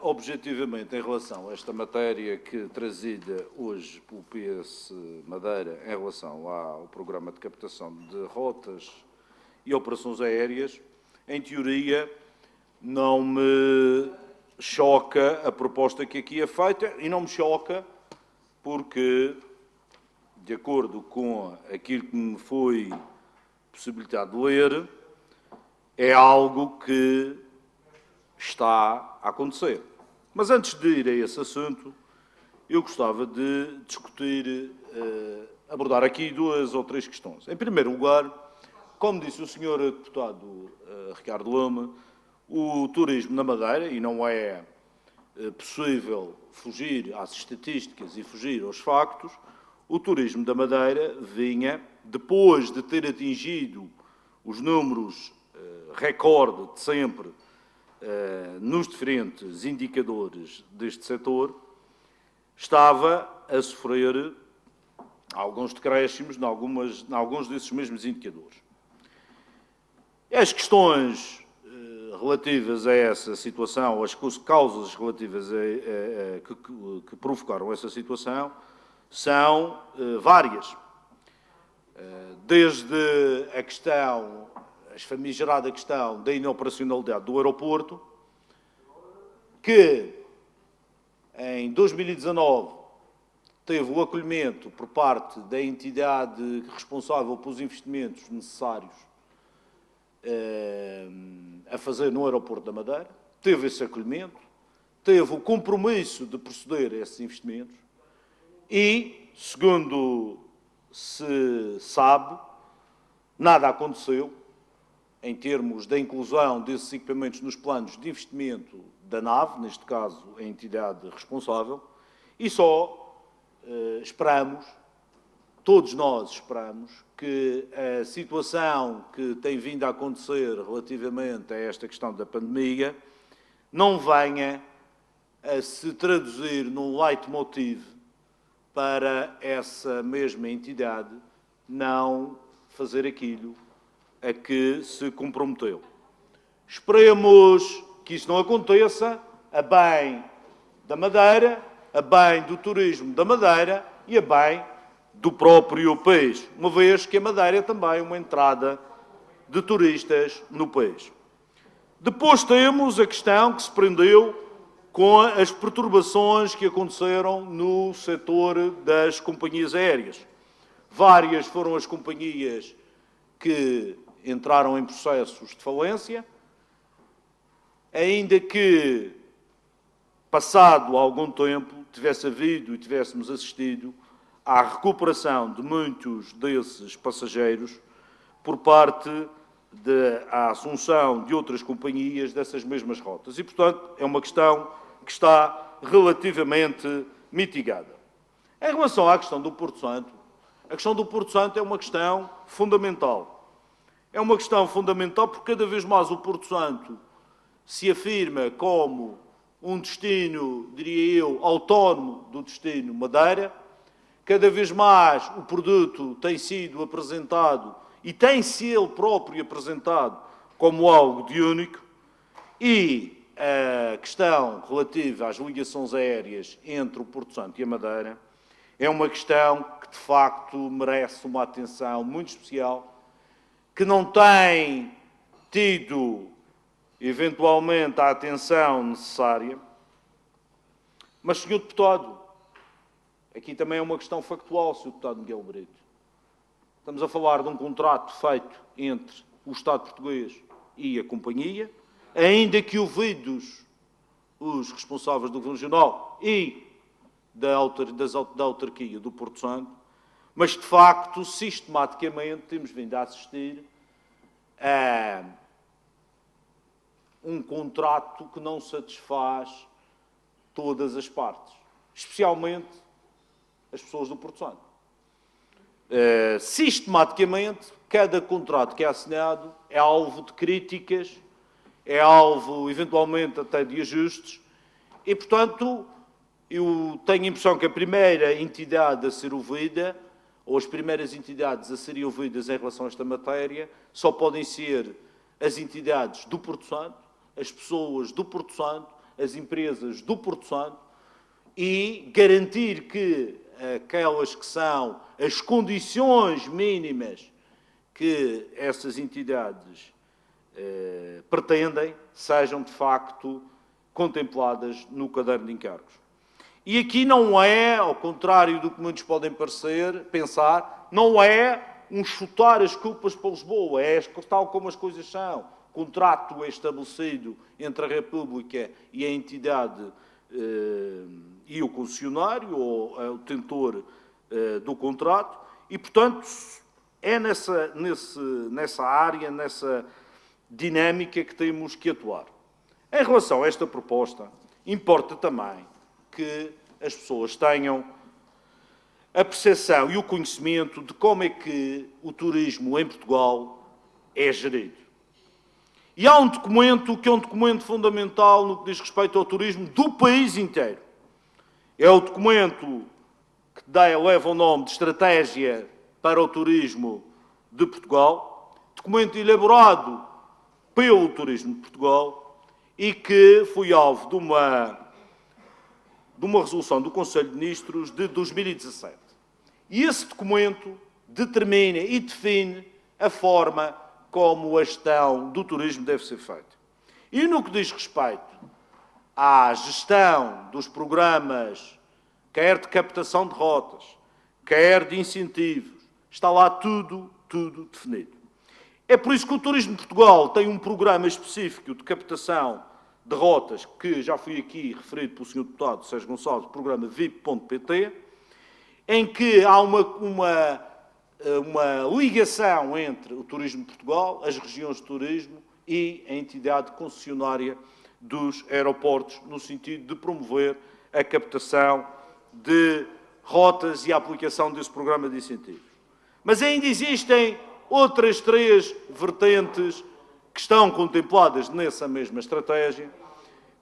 Objetivamente, em relação a esta matéria que trazida hoje pelo PS Madeira em relação ao programa de captação de rotas e operações aéreas, em teoria, não me choca a proposta que aqui é feita e não me choca porque, de acordo com aquilo que me foi possibilitado ler, é algo que está a acontecer. Mas antes de ir a esse assunto, eu gostava de discutir, abordar aqui 2 ou 3 questões. Em primeiro lugar, como disse o Sr. Deputado Ricardo Loma, o turismo na Madeira, e não é possível fugir às estatísticas e fugir aos factos, o turismo da Madeira vinha, depois de ter atingido os números recorde de sempre nos diferentes indicadores deste setor, estava a sofrer alguns decréscimos em alguns desses mesmos indicadores. As questões relativas a essa situação, as causas relativas que provocaram essa situação, são várias. Desde a questão, a famigerada questão da inoperacionalidade do aeroporto, que em 2019 teve o acolhimento por parte da entidade responsável pelos investimentos necessários a fazer no aeroporto da Madeira, teve esse acolhimento, teve o compromisso de proceder a esses investimentos e, segundo se sabe, nada aconteceu em termos da inclusão desses equipamentos nos planos de investimento da NAV, neste caso a entidade responsável, e só esperamos, todos nós esperamos, que a situação que tem vindo a acontecer relativamente a esta questão da pandemia não venha a se traduzir num leitmotiv para essa mesma entidade não fazer aquilo a que se comprometeu. Esperemos que isso não aconteça a bem da Madeira, a bem do turismo da Madeira e a bem do próprio país, uma vez que a Madeira é também uma entrada de turistas no país. Depois temos a questão que se prendeu com as perturbações que aconteceram no setor das companhias aéreas. Várias foram as companhias que entraram em processos de falência, ainda que, passado algum tempo, tivesse havido e tivéssemos assistido à recuperação de muitos desses passageiros por parte da assunção de outras companhias dessas mesmas rotas. E, portanto, é uma questão que está relativamente mitigada. Em relação à questão do Porto Santo, a questão do Porto Santo é uma questão fundamental. É uma questão fundamental porque cada vez mais o Porto Santo se afirma como um destino, diria eu, autónomo do destino Madeira. Cada vez mais o produto tem sido apresentado e tem-se ele próprio apresentado como algo de único e a questão relativa às ligações aéreas entre o Porto Santo e a Madeira é uma questão que, de facto, merece uma atenção muito especial, que não tem tido, eventualmente, a atenção necessária. Mas, Sr. Deputado, aqui também é uma questão factual, Sr. Deputado Miguel Brito. Estamos a falar de um contrato feito entre o Estado português e a companhia, ainda que ouvidos os responsáveis do Governo Regional e da autarquia do Porto Santo, mas, de facto, sistematicamente temos vindo a assistir a um contrato que não satisfaz todas as partes, especialmente as pessoas do Porto Santo. Sistematicamente, cada contrato que é assinado é alvo de críticas, é alvo, eventualmente, até de ajustes, e, portanto, eu tenho a impressão que a primeira entidade a ser ouvida, ou as primeiras entidades a serem ouvidas em relação a esta matéria, só podem ser as entidades do Porto Santo, as pessoas do Porto Santo, as empresas do Porto Santo e garantir que aquelas que são as condições mínimas que essas entidades pretendem sejam, de facto, contempladas no caderno de encargos. E aqui não é, ao contrário do que muitos podem pensar, não é um chutar as culpas para Lisboa, é tal como as coisas são. O contrato é estabelecido entre a República e a entidade e o concessionário, ou o detentor do contrato, e, portanto, é nessa área, nessa dinâmica que temos que atuar. Em relação a esta proposta, importa também que as pessoas tenham a percepção e o conhecimento de como é que o turismo em Portugal é gerido. E há um documento que é um documento fundamental no que diz respeito ao turismo do país inteiro. É o documento que leva o nome de Estratégia para o Turismo de Portugal, documento elaborado pelo Turismo de Portugal e que foi alvo de uma resolução do Conselho de Ministros de 2017. E esse documento determina e define a forma como a gestão do turismo deve ser feita. E no que diz respeito à gestão dos programas, quer de captação de rotas, quer de incentivos, está lá tudo definido. É por isso que o Turismo de Portugal tem um programa específico de captação de rotas, que já foi aqui referido pelo Sr. Deputado Sérgio Gonçalves, programa VIP.pt, em que há uma ligação entre o Turismo de Portugal, as regiões de turismo e a entidade concessionária dos aeroportos, no sentido de promover a captação de rotas e a aplicação desse programa de incentivos. Mas ainda existem outras 3 vertentes que estão contempladas nessa mesma estratégia,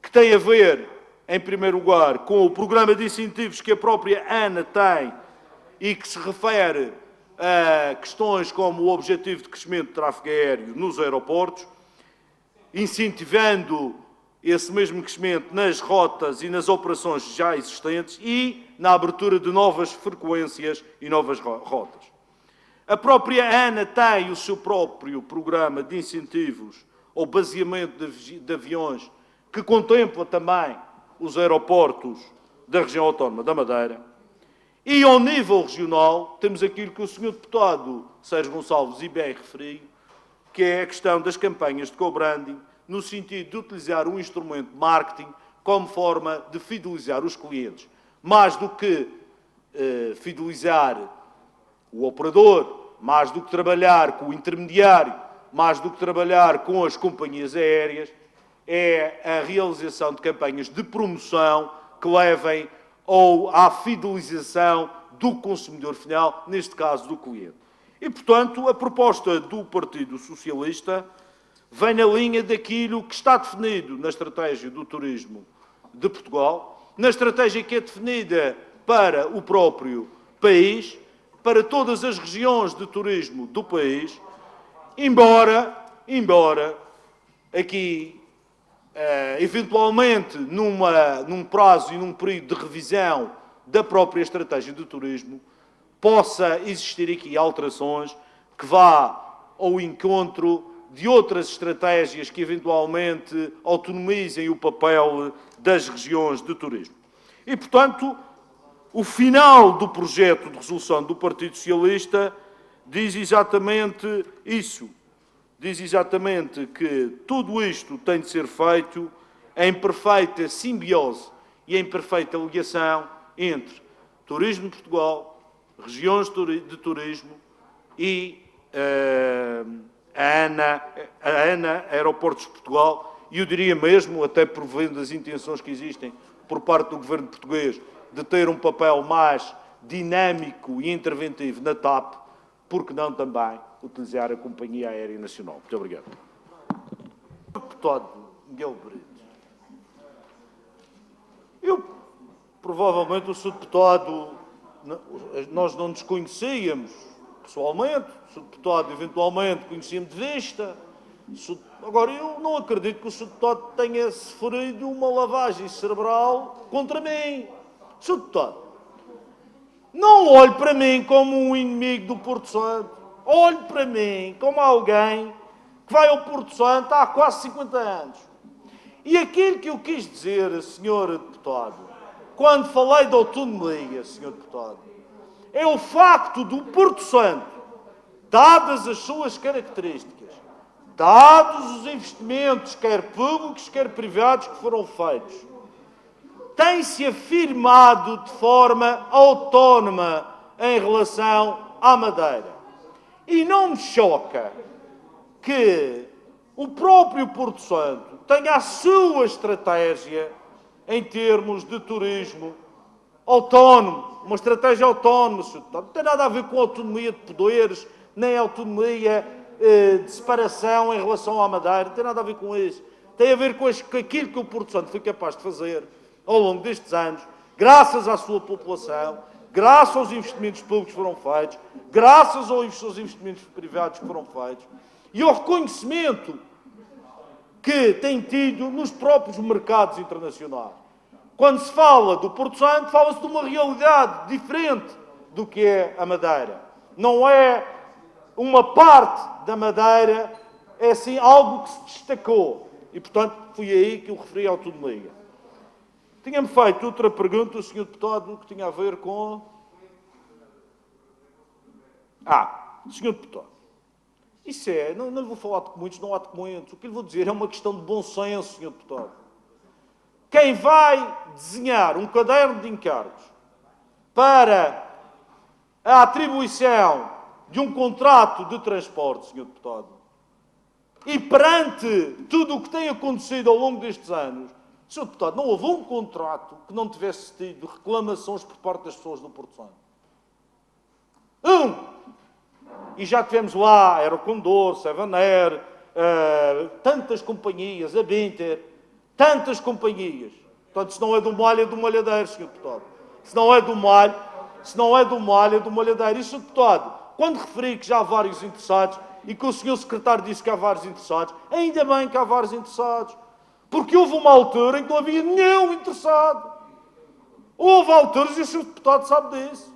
que têm a ver, em primeiro lugar, com o programa de incentivos que a própria ANA tem e que se refere a questões como o objetivo de crescimento do tráfego aéreo nos aeroportos, incentivando esse mesmo crescimento nas rotas e nas operações já existentes e na abertura de novas frequências e novas rotas. A própria ANA tem o seu próprio programa de incentivos ou baseamento de aviões que contempla também os aeroportos da região autónoma da Madeira. E, ao nível regional, temos aquilo que o Sr. Deputado Sérgio Gonçalves bem referiu, que é a questão das campanhas de co-branding, no sentido de utilizar um instrumento de marketing como forma de fidelizar os clientes. Mais do que fidelizar o operador, mais do que trabalhar com o intermediário, mais do que trabalhar com as companhias aéreas, é a realização de campanhas de promoção que levem à fidelização do consumidor final, neste caso do cliente. E, portanto, a proposta do Partido Socialista vem na linha daquilo que está definido na estratégia do turismo de Portugal, na estratégia que é definida para o próprio país, para todas as regiões de turismo do país, embora aqui, eventualmente, num prazo e num período de revisão da própria estratégia do turismo, possa existir aqui alterações que vá ao encontro de outras estratégias que, eventualmente, autonomizem o papel das regiões de turismo. E, portanto, o final do projeto de resolução do Partido Socialista diz exatamente isso. Diz exatamente que tudo isto tem de ser feito em perfeita simbiose e em perfeita ligação entre Turismo de Portugal, regiões de turismo e a ANA, Aeroportos de Portugal, e eu diria mesmo, até provendo as intenções que existem por parte do Governo português, de ter um papel mais dinâmico e interventivo na TAP, porque não também utilizar a Companhia Aérea Nacional. Muito obrigado. Deputado Miguel Brito, provavelmente o Sr. Deputado, nós não nos conhecíamos pessoalmente, o Sr. Deputado eventualmente conhecíamos de vista, Agora, eu não acredito que o Sr. Deputado tenha sofrido uma lavagem cerebral contra mim. Sr. Deputado, não olhe para mim como um inimigo do Porto Santo. Olhe para mim como alguém que vai ao Porto Santo há quase 50 anos. E aquilo que eu quis dizer, Sr. Deputado, quando falei da autonomia, Sr. Deputado, é o facto do Porto Santo, dadas as suas características, dados os investimentos, quer públicos, quer privados, que foram feitos, tem-se afirmado de forma autónoma em relação à Madeira. E não me choca que o próprio Porto Santo tenha a sua estratégia em termos de turismo autónomo, uma estratégia autónoma, Sr. Deputado. Não tem nada a ver com autonomia de poderes, nem autonomia de separação em relação à Madeira, não tem nada a ver com isso. Tem a ver com aquilo que o Porto Santo foi capaz de fazer ao longo destes anos, graças à sua população, graças aos investimentos públicos que foram feitos, graças aos investimentos privados que foram feitos, e ao reconhecimento que tem tido nos próprios mercados internacionais. Quando se fala do Porto Santo, fala-se de uma realidade diferente do que é a Madeira. Não é uma parte da Madeira, é assim algo que se destacou. E, portanto, foi aí que eu referi à autonomia. Tinha-me feito outra pergunta, o Sr. Deputado, que tinha a ver com... Sr. Deputado, isso é... Não lhe vou falar de documentos, não há documentos. O que lhe vou dizer é uma questão de bom senso, Sr. Deputado. Quem vai desenhar um caderno de encargos para a atribuição de um contrato de transporte, Sr. Deputado, e perante tudo o que tem acontecido ao longo destes anos, Sr. Deputado, não houve um contrato que não tivesse tido reclamações por parte das pessoas do Porto Santo. E já tivemos lá Aerocondor, Seven Air, tantas companhias, a Binter, tantas companhias. Portanto, se não é do malho, é do malhadeiro, Sr. Deputado. Se não é do malho, é do malhadeiro. E, Sr. Deputado, quando referi que já há vários interessados e que o Sr. Secretário disse que há vários interessados, ainda bem que há vários interessados. Porque houve uma altura em que não havia nenhum interessado. Houve alturas, e o Sr. Deputado sabe disso.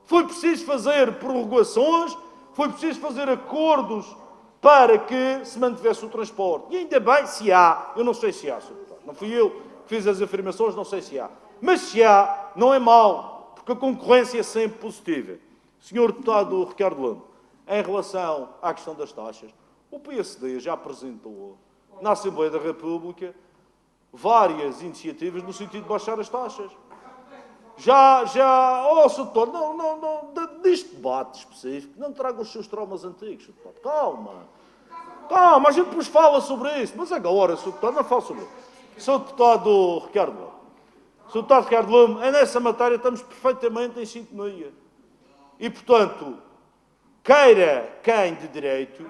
Foi preciso fazer prorrogações, foi preciso fazer acordos para que se mantivesse o transporte. E ainda bem, se há, eu não sei se há, Sr. Deputado. Não fui eu que fiz as afirmações, não sei se há. Mas se há, não é mau, porque a concorrência é sempre positiva. Sr. Deputado Ricardo Leme, em relação à questão das taxas, o PSD já apresentou na Assembleia da República várias iniciativas no sentido de baixar as taxas. Sr. Deputado, não, deste debate específico, não traga os seus traumas antigos, Sr. Deputado. Calma, a gente depois fala sobre isso, mas agora, Sr. Deputado, não fala sobre isso. Sr. Deputado Ricardo Leme, Sr. Deputado Ricardo Leme, nessa matéria estamos perfeitamente em sintonia. E, portanto, queira quem de direito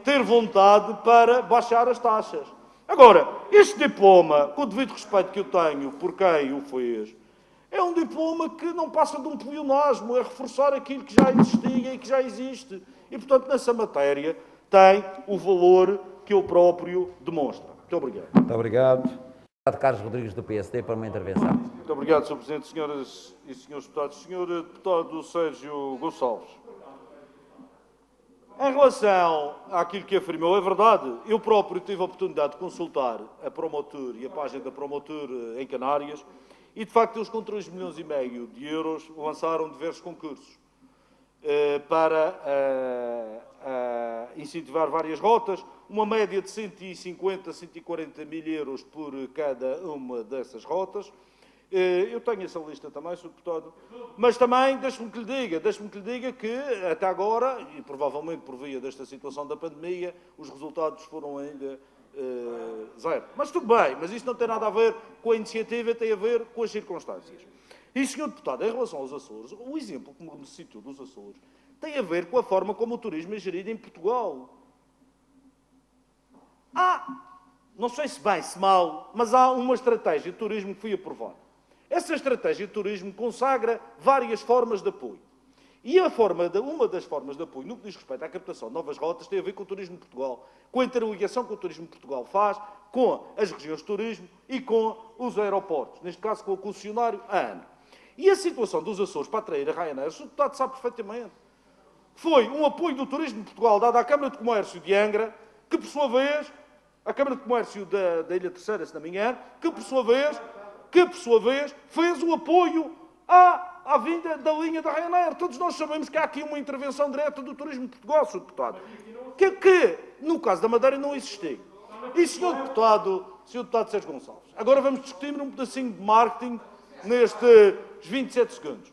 ter vontade para baixar as taxas. Agora, este diploma, com o devido respeito que eu tenho por quem o fez, é um diploma que não passa de um pleonasmo, é reforçar aquilo que já existia e que já existe. E, portanto, nessa matéria tem o valor que ele próprio demonstra. Muito obrigado. Muito obrigado. Deputado Carlos Rodrigues, do PSD, para uma intervenção. Muito obrigado, Sr. Presidente, senhoras e senhores deputados. Sr. Deputado Sérgio Gonçalves, em relação àquilo que afirmou, é verdade, eu próprio tive a oportunidade de consultar a Promotur e a página da Promotur em Canárias e, de facto, eles com 3,5 milhões de euros lançaram diversos concursos para incentivar várias rotas, uma média de 150, 140 mil euros por cada uma dessas rotas. Eu tenho essa lista também, Sr. Deputado, mas também deixe-me que lhe diga que até agora, e provavelmente por via desta situação da pandemia, os resultados foram ainda zero. Mas tudo bem, mas isto não tem nada a ver com a iniciativa, tem a ver com as circunstâncias. E, Sr. Deputado, em relação aos Açores, o exemplo que me citou dos Açores tem a ver com a forma como o turismo é gerido em Portugal. Não sei se bem, se mal, mas há uma estratégia de turismo que foi aprovada. Essa estratégia de turismo consagra várias formas de apoio. E uma das formas de apoio, no que diz respeito à captação de novas rotas, tem a ver com o turismo de Portugal, com a interligação que o turismo de Portugal faz com as regiões de turismo e com os aeroportos, neste caso com o concessionário ANA. E a situação dos Açores para atrair a Ryanair, o Sr. Deputado sabe perfeitamente. Foi um apoio do turismo de Portugal dado à Câmara de Comércio de Angra, que por sua vez, a Câmara de Comércio da Ilha Terceira, se não me engano, que por sua vez fez o apoio à vinda da linha da Ryanair. Todos nós sabemos que há aqui uma intervenção direta do turismo de Portugal, Sr. Deputado, que no caso da Madeira não existiu. E, Sr. Deputado Sérgio Gonçalves, agora vamos discutir um pedacinho de marketing nestes 27 segundos.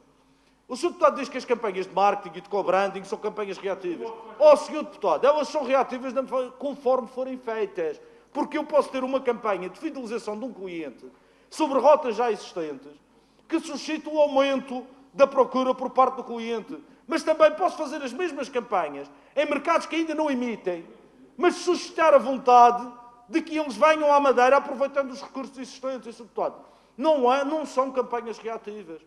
O Sr. Deputado diz que as campanhas de marketing e de co-branding são campanhas reativas. Sr. Deputado, elas são reativas conforme forem feitas. Porque eu posso ter uma campanha de fidelização de um cliente sobre rotas já existentes que suscita o aumento da procura por parte do cliente. Mas também posso fazer as mesmas campanhas em mercados que ainda não emitem, mas suscitar a vontade de que eles venham à Madeira aproveitando os recursos existentes. Sr. Deputado, não são campanhas reativas.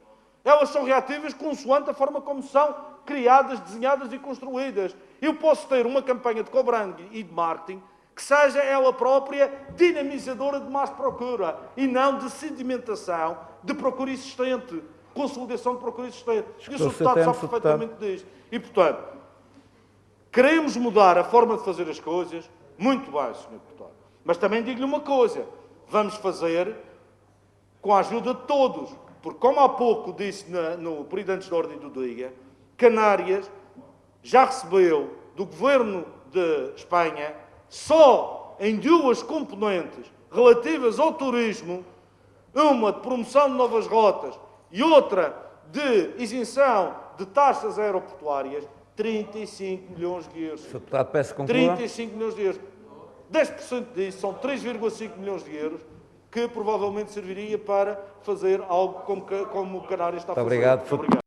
Elas são reativas consoante a forma como são criadas, desenhadas e construídas. Eu posso ter uma campanha de co-branding e de marketing que seja ela própria dinamizadora de mais procura e não de sedimentação de procura existente, consolidação de procura existente. E o Sr. Deputado sabe perfeitamente disto. E, portanto, queremos mudar a forma de fazer as coisas, muito bem, Sr. Deputado. Mas também digo-lhe uma coisa, vamos fazer com a ajuda de todos. Porque, como há pouco disse no período antes da ordem do dia, Canárias já recebeu do Governo de Espanha, só em duas componentes relativas ao turismo, uma de promoção de novas rotas e outra de isenção de taxas aeroportuárias, 35 milhões de euros. Sr. Deputado, peço que conclua. 35 milhões de euros. 10% disso são 3,5 milhões de euros, que provavelmente serviria para fazer algo como o Canárias está a fazer. Muito obrigado. Obrigado.